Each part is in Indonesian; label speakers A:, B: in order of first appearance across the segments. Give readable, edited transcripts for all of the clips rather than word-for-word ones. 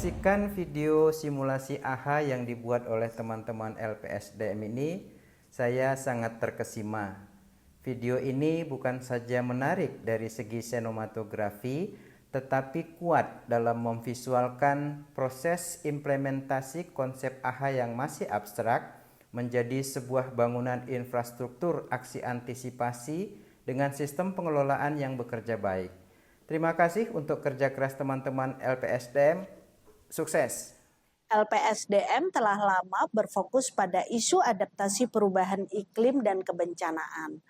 A: menyaksikan video simulasi AHA yang dibuat oleh teman-teman LPSDM ini, saya sangat terkesima. Video ini bukan saja menarik dari segi sinematografi, tetapi kuat dalam memvisualkan proses implementasi konsep AHA yang masih abstrak menjadi sebuah bangunan infrastruktur aksi antisipasi dengan sistem pengelolaan yang bekerja baik. Terima kasih untuk kerja keras teman-teman LPSDM. Sukses!
B: LPSDM telah lama berfokus pada isu adaptasi perubahan iklim dan kebencanaan,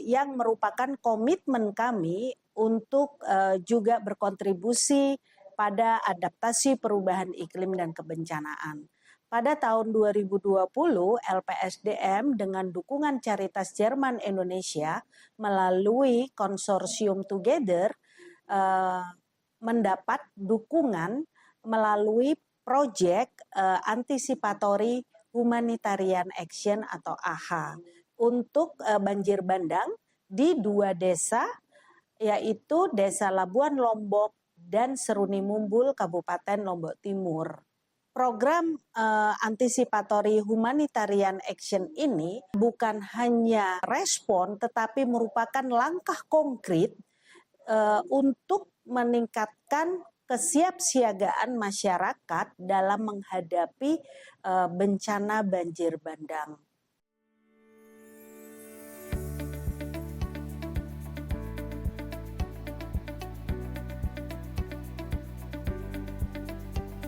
B: yang merupakan komitmen kami untuk juga berkontribusi pada adaptasi perubahan iklim dan kebencanaan. Pada tahun 2020, LPSDM dengan dukungan Caritas Jerman Indonesia melalui konsorsium Together mendapat dukungan melalui proyek Anticipatory Humanitarian Action atau AHA untuk banjir bandang di 2 desa, yaitu Desa Labuan Lombok dan Seruni Mumbul, Kabupaten Lombok Timur. Program Anticipatory Humanitarian Action ini bukan hanya respon, tetapi merupakan langkah konkret untuk meningkatkan kesiapsiagaan masyarakat dalam menghadapi bencana banjir bandang.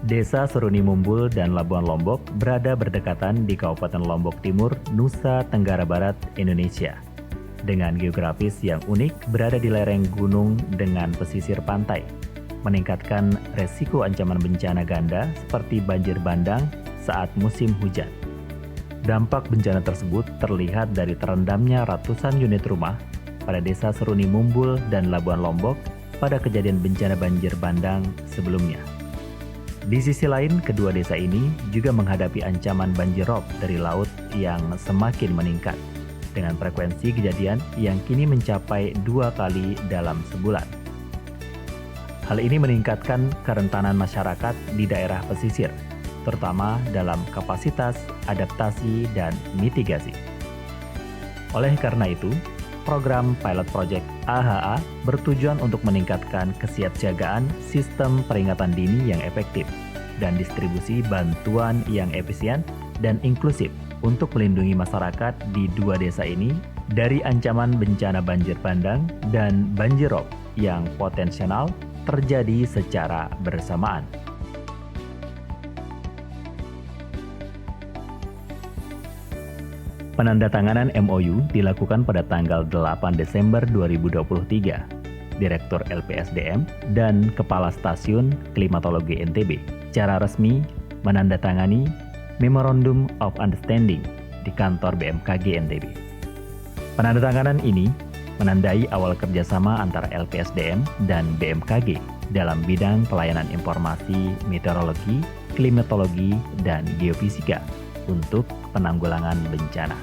C: Desa Seruni Mumbul dan Labuan Lombok berada berdekatan di Kabupaten Lombok Timur, Nusa Tenggara Barat, Indonesia. Dengan geografis yang unik, berada di lereng gunung dengan pesisir pantai, meningkatkan resiko ancaman bencana ganda seperti banjir bandang saat musim hujan. Dampak bencana tersebut terlihat dari terendamnya ratusan unit rumah pada Desa Seruni Mumbul dan Labuan Lombok pada kejadian bencana banjir bandang sebelumnya. Di sisi lain, kedua desa ini juga menghadapi ancaman banjir rob dari laut yang semakin meningkat, dengan frekuensi kejadian yang kini mencapai 2 kali dalam sebulan. Hal ini meningkatkan kerentanan masyarakat di daerah pesisir, terutama dalam kapasitas adaptasi dan mitigasi. Oleh karena itu, program Pilot Project AHA bertujuan untuk meningkatkan kesiapsiagaan sistem peringatan dini yang efektif dan distribusi bantuan yang efisien dan inklusif untuk melindungi masyarakat di 2 desa ini dari ancaman bencana banjir bandang dan banjir rob yang potensial terjadi secara bersamaan. Penandatanganan MOU dilakukan pada tanggal 8 Desember 2023. Direktur LPSDM dan Kepala Stasiun Klimatologi NTB secara resmi menandatangani Memorandum of Understanding di kantor BMKG NTB. Penandatanganan ini menandai awal kerjasama antara LPSDM dan BMKG dalam bidang pelayanan informasi meteorologi, klimatologi, dan geofisika untuk penanggulangan bencana.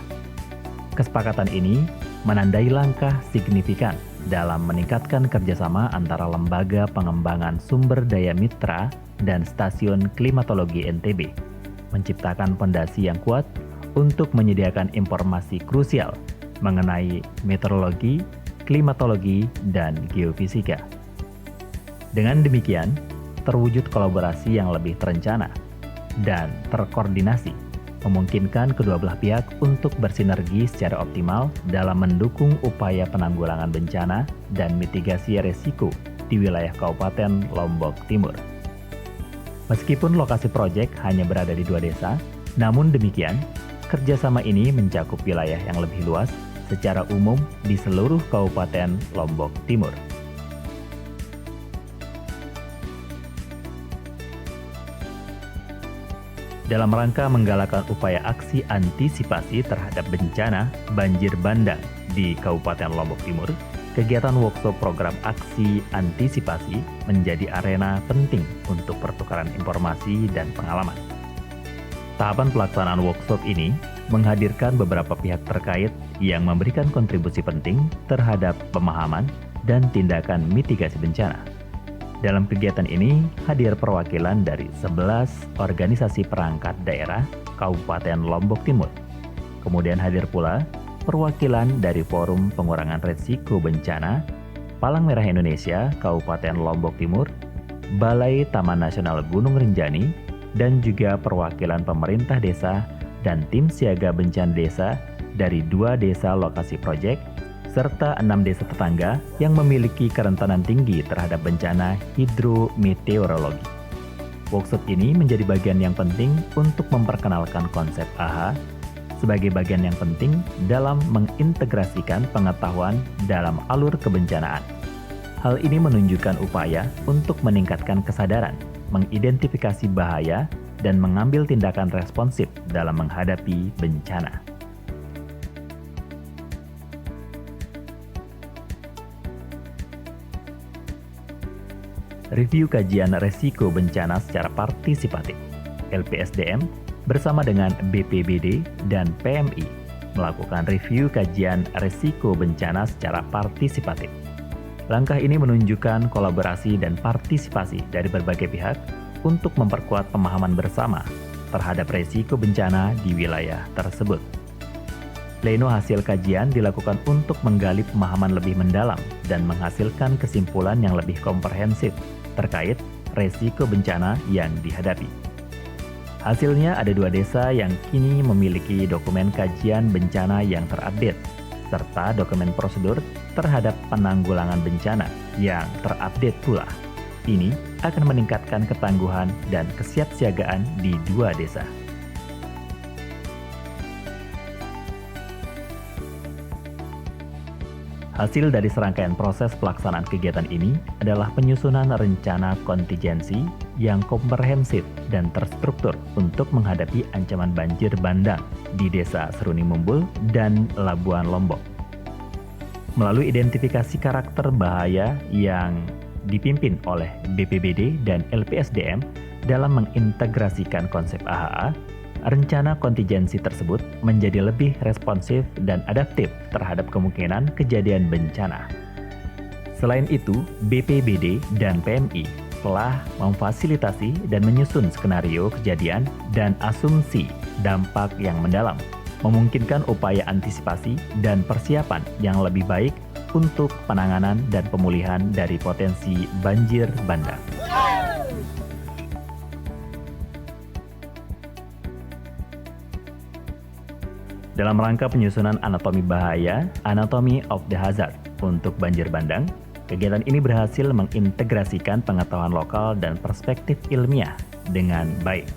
C: Kesepakatan ini menandai langkah signifikan dalam meningkatkan kerjasama antara Lembaga Pengembangan Sumber Daya Mitra dan Stasiun Klimatologi NTB, menciptakan fondasi yang kuat untuk menyediakan informasi krusial mengenai meteorologi, klimatologi, dan geofisika. Dengan demikian, terwujud kolaborasi yang lebih terencana dan terkoordinasi, memungkinkan kedua belah pihak untuk bersinergi secara optimal dalam mendukung upaya penanggulangan bencana dan mitigasi risiko di wilayah Kabupaten Lombok Timur. Meskipun lokasi proyek hanya berada di 2 desa, namun demikian, kerjasama ini mencakup wilayah yang lebih luas secara umum di seluruh Kabupaten Lombok Timur. Dalam rangka menggalakkan upaya aksi antisipasi terhadap bencana banjir bandang di Kabupaten Lombok Timur, kegiatan workshop program aksi antisipasi menjadi arena penting untuk pertukaran informasi dan pengalaman. Tahapan pelaksanaan workshop ini menghadirkan beberapa pihak terkait yang memberikan kontribusi penting terhadap pemahaman dan tindakan mitigasi bencana. Dalam kegiatan ini hadir perwakilan dari 11 organisasi perangkat daerah Kabupaten Lombok Timur. Kemudian hadir pula perwakilan dari Forum Pengurangan Risiko Bencana Palang Merah Indonesia Kabupaten Lombok Timur, Balai Taman Nasional Gunung Rinjani, dan juga perwakilan pemerintah desa dan tim siaga bencana desa dari 2 desa lokasi proyek serta 6 desa tetangga yang memiliki kerentanan tinggi terhadap bencana hidrometeorologi. Workshop ini menjadi bagian yang penting untuk memperkenalkan konsep AHA sebagai bagian yang penting dalam mengintegrasikan pengetahuan dalam alur kebencanaan. Hal ini menunjukkan upaya untuk meningkatkan kesadaran, mengidentifikasi bahaya, dan mengambil tindakan responsif dalam menghadapi bencana. Review kajian resiko bencana secara partisipatif. LPSDM bersama dengan BPBD dan PMI melakukan review kajian resiko bencana secara partisipatif. Langkah ini menunjukkan kolaborasi dan partisipasi dari berbagai pihak untuk memperkuat pemahaman bersama terhadap resiko bencana di wilayah tersebut. Pleno hasil kajian dilakukan untuk menggali pemahaman lebih mendalam dan menghasilkan kesimpulan yang lebih komprehensif terkait resiko bencana yang dihadapi. Hasilnya ada 2 desa yang kini memiliki dokumen kajian bencana yang terupdate, serta dokumen prosedur terhadap penanggulangan bencana yang terupdate pula. Ini akan meningkatkan ketangguhan dan kesiapsiagaan di 2 desa. Hasil dari serangkaian proses pelaksanaan kegiatan ini adalah penyusunan rencana kontingensi yang komprehensif dan terstruktur untuk menghadapi ancaman banjir bandang di Desa Seruni Mumbul dan Labuan Lombok. Melalui identifikasi karakter bahaya yang dipimpin oleh BPBD dan LPSDM dalam mengintegrasikan konsep AHA, rencana kontingensi tersebut menjadi lebih responsif dan adaptif terhadap kemungkinan kejadian bencana. Selain itu, BPBD dan PMI telah memfasilitasi dan menyusun skenario kejadian dan asumsi dampak yang mendalam, memungkinkan upaya antisipasi dan persiapan yang lebih baik untuk penanganan dan pemulihan dari potensi banjir bandang. Dalam rangka penyusunan anatomi bahaya, Anatomy of the Hazard, untuk banjir bandang, kegiatan ini berhasil mengintegrasikan pengetahuan lokal dan perspektif ilmiah dengan baik.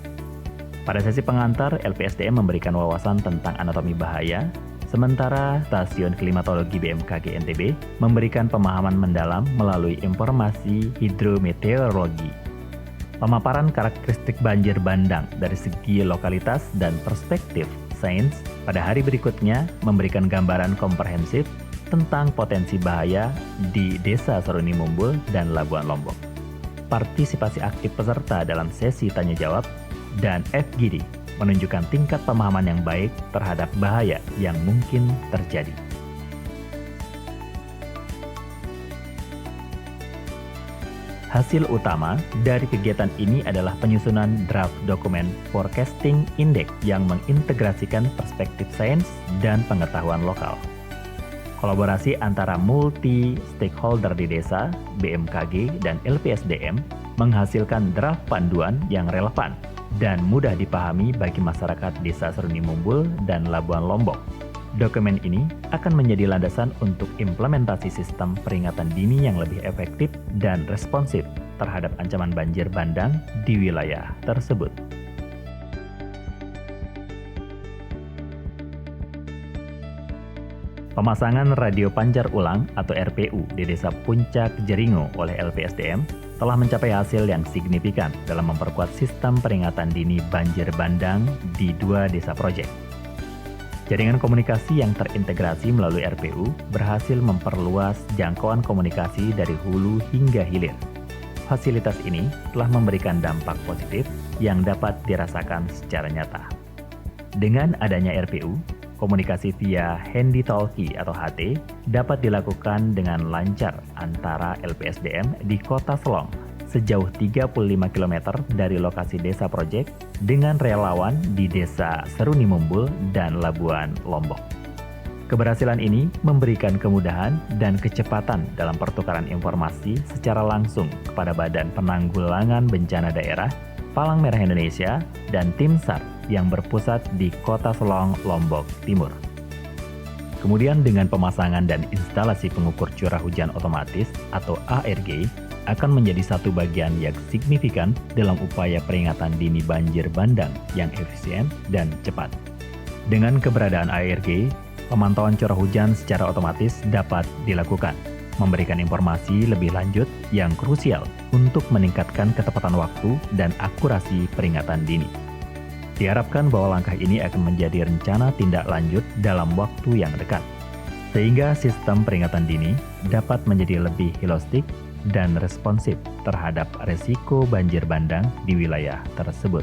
C: Pada sesi pengantar, LPSDM memberikan wawasan tentang anatomi bahaya, sementara Stasiun Klimatologi BMKG NTB memberikan pemahaman mendalam melalui informasi hidrometeorologi. Pemaparan karakteristik banjir bandang dari segi lokalitas dan perspektif sains pada hari berikutnya memberikan gambaran komprehensif tentang potensi bahaya di Desa Seruni Mumbul dan Labuan Lombok. Partisipasi aktif peserta dalam sesi tanya jawab dan FGD menunjukkan tingkat pemahaman yang baik terhadap bahaya yang mungkin terjadi. Hasil utama dari kegiatan ini adalah penyusunan draft dokumen Forecasting Index yang mengintegrasikan perspektif sains dan pengetahuan lokal. Kolaborasi antara multi-stakeholder di desa, BMKG, dan LPSDM menghasilkan draft panduan yang relevan dan mudah dipahami bagi masyarakat Desa Seruni Mumbul dan Labuan Lombok. Dokumen ini akan menjadi landasan untuk implementasi sistem peringatan dini yang lebih efektif dan responsif terhadap ancaman banjir bandang di wilayah tersebut. Pemasangan radio pancar ulang atau RPU di Desa Puncak Jeringo oleh LPSDM telah mencapai hasil yang signifikan dalam memperkuat sistem peringatan dini banjir bandang di 2 desa proyek. Jaringan komunikasi yang terintegrasi melalui RPU berhasil memperluas jangkauan komunikasi dari hulu hingga hilir. Fasilitas ini telah memberikan dampak positif yang dapat dirasakan secara nyata. Dengan adanya RPU, komunikasi via handy talkie atau HT dapat dilakukan dengan lancar antara LPSDM di Kota Selong sejauh 35 km dari lokasi desa proyek dengan relawan di Desa Seruni Mumbul dan Labuan Lombok. Keberhasilan ini memberikan kemudahan dan kecepatan dalam pertukaran informasi secara langsung kepada Badan Penanggulangan Bencana Daerah, Palang Merah Indonesia, dan Tim SAR yang berpusat di Kota Selong, Lombok Timur. Kemudian dengan pemasangan dan instalasi pengukur curah hujan otomatis atau ARG akan menjadi satu bagian yang signifikan dalam upaya peringatan dini banjir bandang yang efisien dan cepat. Dengan keberadaan ARG, pemantauan curah hujan secara otomatis dapat dilakukan, memberikan informasi lebih lanjut yang krusial untuk meningkatkan ketepatan waktu dan akurasi peringatan dini. Diharapkan bahwa langkah ini akan menjadi rencana tindak lanjut dalam waktu yang dekat, sehingga sistem peringatan dini dapat menjadi lebih holistik dan responsif terhadap resiko banjir bandang di wilayah tersebut.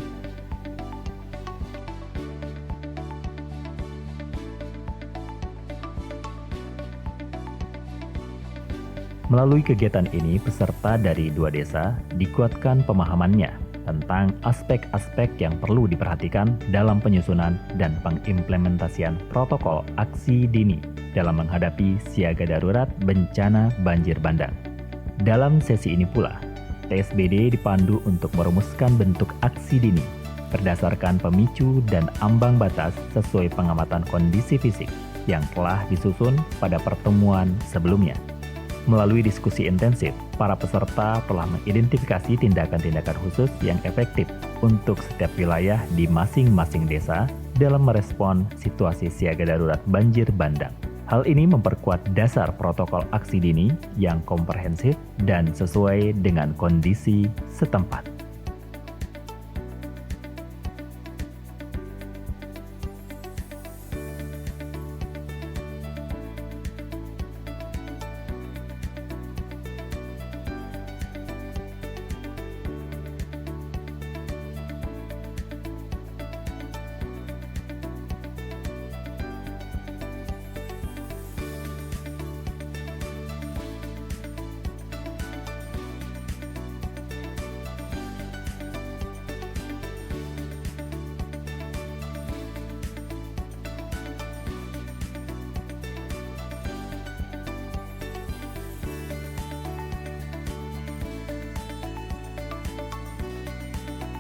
C: Melalui kegiatan ini, peserta dari 2 desa dikuatkan pemahamannya tentang aspek-aspek yang perlu diperhatikan dalam penyusunan dan pengimplementasian protokol aksi dini dalam menghadapi siaga darurat bencana banjir bandang. Dalam sesi ini pula, TSBD dipandu untuk merumuskan bentuk aksi dini berdasarkan pemicu dan ambang batas sesuai pengamatan kondisi fisik yang telah disusun pada pertemuan sebelumnya. Melalui diskusi intensif, para peserta telah mengidentifikasi tindakan-tindakan khusus yang efektif untuk setiap wilayah di masing-masing desa dalam merespon situasi siaga darurat banjir bandang. Hal ini memperkuat dasar protokol aksi dini yang komprehensif dan sesuai dengan kondisi setempat.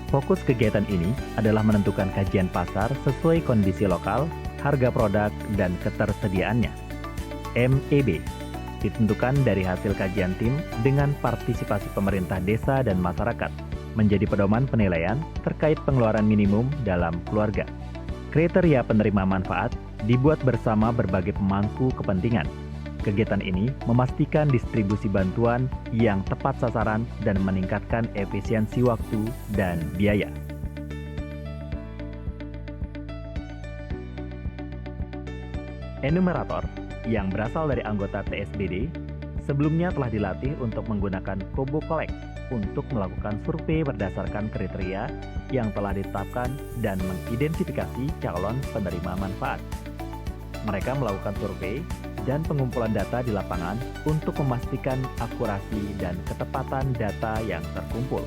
C: Fokus kegiatan ini adalah menentukan kajian pasar sesuai kondisi lokal, harga produk, dan ketersediaannya. MEB ditentukan dari hasil kajian tim dengan partisipasi pemerintah desa dan masyarakat, menjadi pedoman penilaian terkait pengeluaran minimum dalam keluarga. Kriteria penerima manfaat dibuat bersama berbagai pemangku kepentingan. Kegiatan ini memastikan distribusi bantuan yang tepat sasaran dan meningkatkan efisiensi waktu dan biaya. Enumerator yang berasal dari anggota TSBD sebelumnya telah dilatih untuk menggunakan Kobo Collect untuk melakukan survei berdasarkan kriteria yang telah ditetapkan dan mengidentifikasi calon penerima manfaat. Mereka melakukan survei dan pengumpulan data di lapangan untuk memastikan akurasi dan ketepatan data yang terkumpul.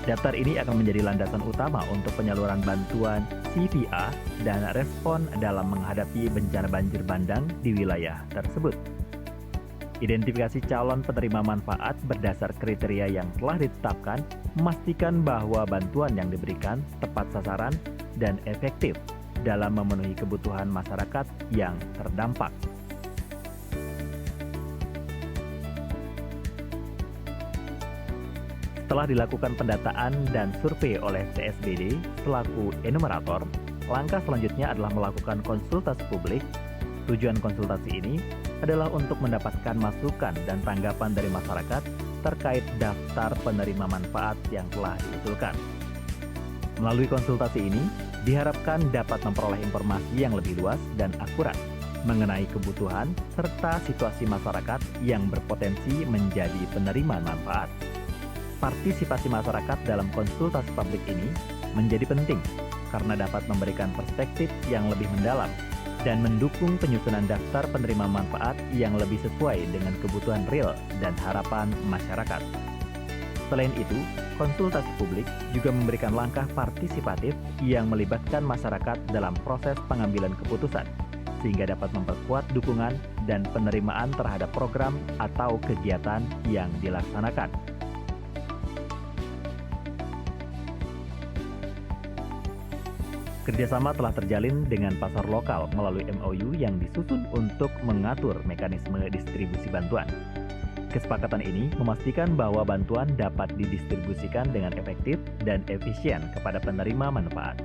C: Daftar ini akan menjadi landasan utama untuk penyaluran bantuan CPA dan respon dalam menghadapi bencana banjir bandang di wilayah tersebut. Identifikasi calon penerima manfaat berdasar kriteria yang telah ditetapkan memastikan bahwa bantuan yang diberikan tepat sasaran dan efektif dalam memenuhi kebutuhan masyarakat yang terdampak. Setelah dilakukan pendataan dan survei oleh TSBD selaku enumerator, langkah selanjutnya adalah melakukan konsultasi publik. Tujuan konsultasi ini adalah untuk mendapatkan masukan dan tanggapan dari masyarakat terkait daftar penerima manfaat yang telah diusulkan. Melalui konsultasi ini, diharapkan dapat memperoleh informasi yang lebih luas dan akurat mengenai kebutuhan serta situasi masyarakat yang berpotensi menjadi penerima manfaat. Partisipasi masyarakat dalam konsultasi publik ini menjadi penting karena dapat memberikan perspektif yang lebih mendalam dan mendukung penyusunan daftar penerima manfaat yang lebih sesuai dengan kebutuhan real dan harapan masyarakat. Selain itu, konsultasi publik juga memberikan langkah partisipatif yang melibatkan masyarakat dalam proses pengambilan keputusan, sehingga dapat memperkuat dukungan dan penerimaan terhadap program atau kegiatan yang dilaksanakan. Kerjasama telah terjalin dengan pasar lokal melalui MOU yang disusun untuk mengatur mekanisme distribusi bantuan. Kesepakatan ini memastikan bahwa bantuan dapat didistribusikan dengan efektif dan efisien kepada penerima manfaat.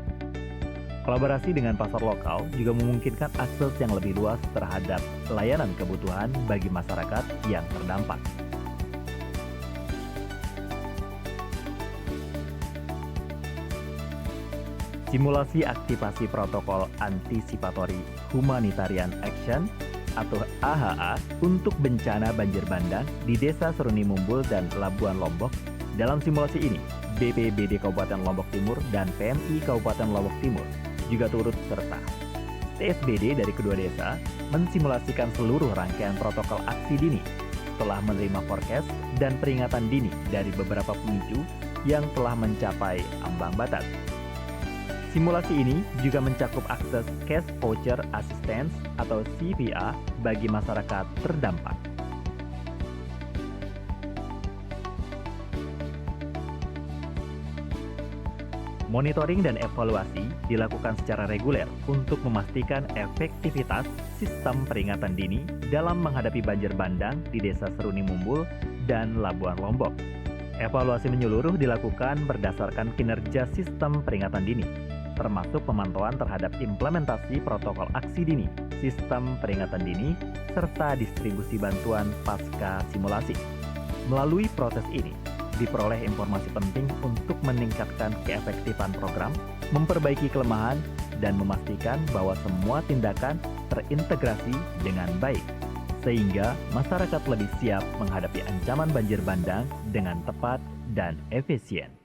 C: Kolaborasi dengan pasar lokal juga memungkinkan akses yang lebih luas terhadap layanan kebutuhan bagi masyarakat yang terdampak. Simulasi aktivasi protokol antisipatory humanitarian action atau AHA untuk bencana banjir bandang di Desa Seruni Mumbul dan Labuan Lombok. Dalam simulasi ini, BPBD Kabupaten Lombok Timur dan PMI Kabupaten Lombok Timur juga turut serta. TSBD dari kedua desa mensimulasikan seluruh rangkaian protokol aksi dini setelah menerima forecast dan peringatan dini dari beberapa pemicu yang telah mencapai ambang batas. Simulasi ini juga mencakup akses Cash Voucher Assistance atau CVA bagi masyarakat terdampak. Monitoring dan evaluasi dilakukan secara reguler untuk memastikan efektivitas sistem peringatan dini dalam menghadapi banjir bandang di Desa Seruni Mumbul dan Labuan Lombok. Evaluasi menyeluruh dilakukan berdasarkan kinerja sistem peringatan dini, termasuk pemantauan terhadap implementasi protokol aksi dini, sistem peringatan dini, serta distribusi bantuan pasca simulasi. Melalui proses ini, diperoleh informasi penting untuk meningkatkan keefektifan program, memperbaiki kelemahan, dan memastikan bahwa semua tindakan terintegrasi dengan baik, sehingga masyarakat lebih siap menghadapi ancaman banjir bandang dengan tepat dan efisien.